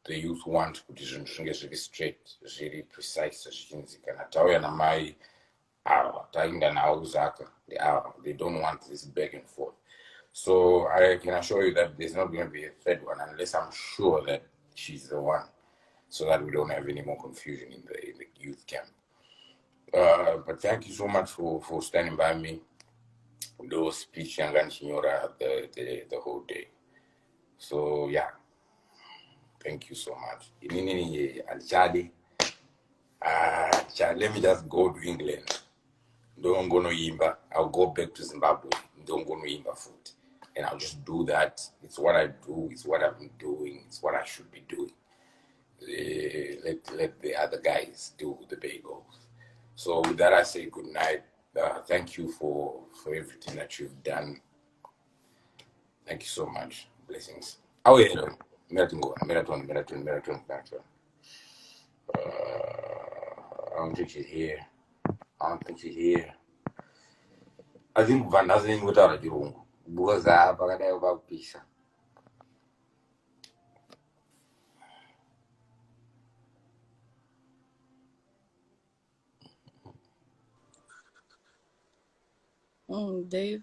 the youth want kuti zvinhu zvinge zviri straight, zviri precise, zvichinzikana. Tauya namai tainda nawo Zaka. They don't want this back and forth. So I can assure you that there's not going to be a third one unless I'm sure that she's the one, so that we don't have any more confusion in the youth camp. But thank you so much for standing by me. Those speech and the whole day. So yeah, thank you so much. Let me just go to England. Don't go no Yimba. I'll go back to Zimbabwe. Don't go no Yimba food. And I'll just do that. It's what I do. It's what I've been doing. It's what I should be doing. Let the other guys do the bagels. So with that, I say good night. Thank you for everything that you've done. Thank you so much. Blessings. Oh yeah, marathon. I don't think she's here. I think Van doesn't without a room because I have a pizza. Dave,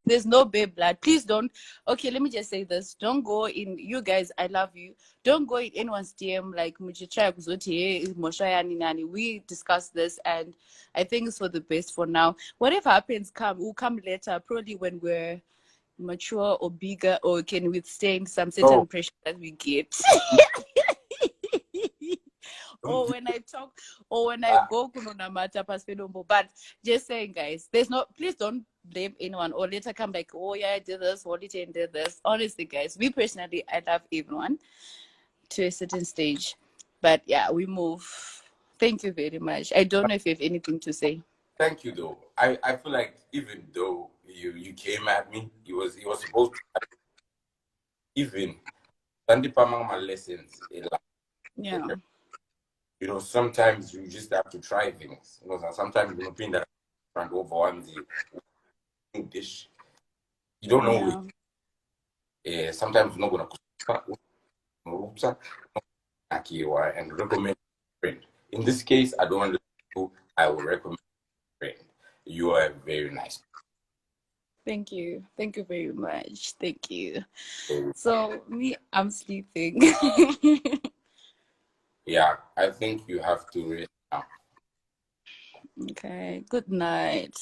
there's no babe blood. Please don't. Okay, let me just say this. Don't go in. You guys, I love you. Don't go in anyone's DM like we discussed this, and I think it's for the best for now. Whatever happens, we'll come later. Probably when we're mature or bigger, or can withstand some certain pressure that we get. Or when I talk, or when I go kunonamata paspedombo. But just saying, guys, please don't blame anyone or later come like, oh yeah, I did this, or did this. Honestly, guys, me personally, I love everyone to a certain stage. But yeah, we move. Thank you very much. I don't know if you have anything to say. Thank you though. I feel like even though you came at me, he was supposed to even my lessons. Yeah. You know, sometimes you just have to try things. You know, sometimes you think that and over one dish. You don't know. Yeah. Sometimes you're not gonna and recommend a friend. In this case, I don't want to. I will recommend a friend. You are very nice. Thank you. Thank you very much. Thank you. So me, I'm sleeping. Yeah, I think you have to rest now. Okay. Good night.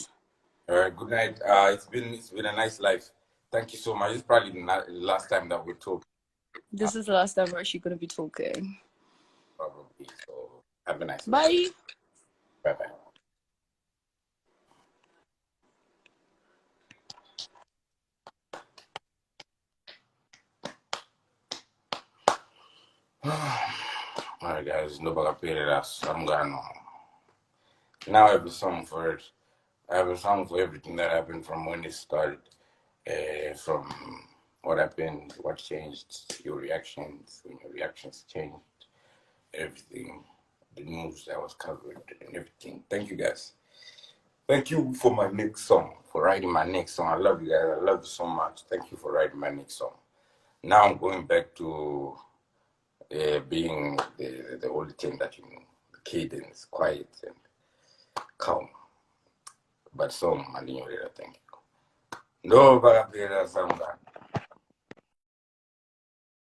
All right. Good night. It's been a nice life. Thank you so much. It's probably the last time that we talk. This is the last time we're actually going to be talking. Probably. So have a nice Bye. Life. Bye-bye. All right, guys. Now I have a song for it. I have a song for everything that happened from when it started. From what happened, what changed, your reactions, when your reactions changed, everything, the news that was covered, and everything. Thank you, guys. Thank you for my next song, for writing my next song. I love you guys. I love you so much. Thank you for writing my next song. Now I'm going back to being the old thing that you know, the cadence, quiet and calm. But song, I thank you. No, but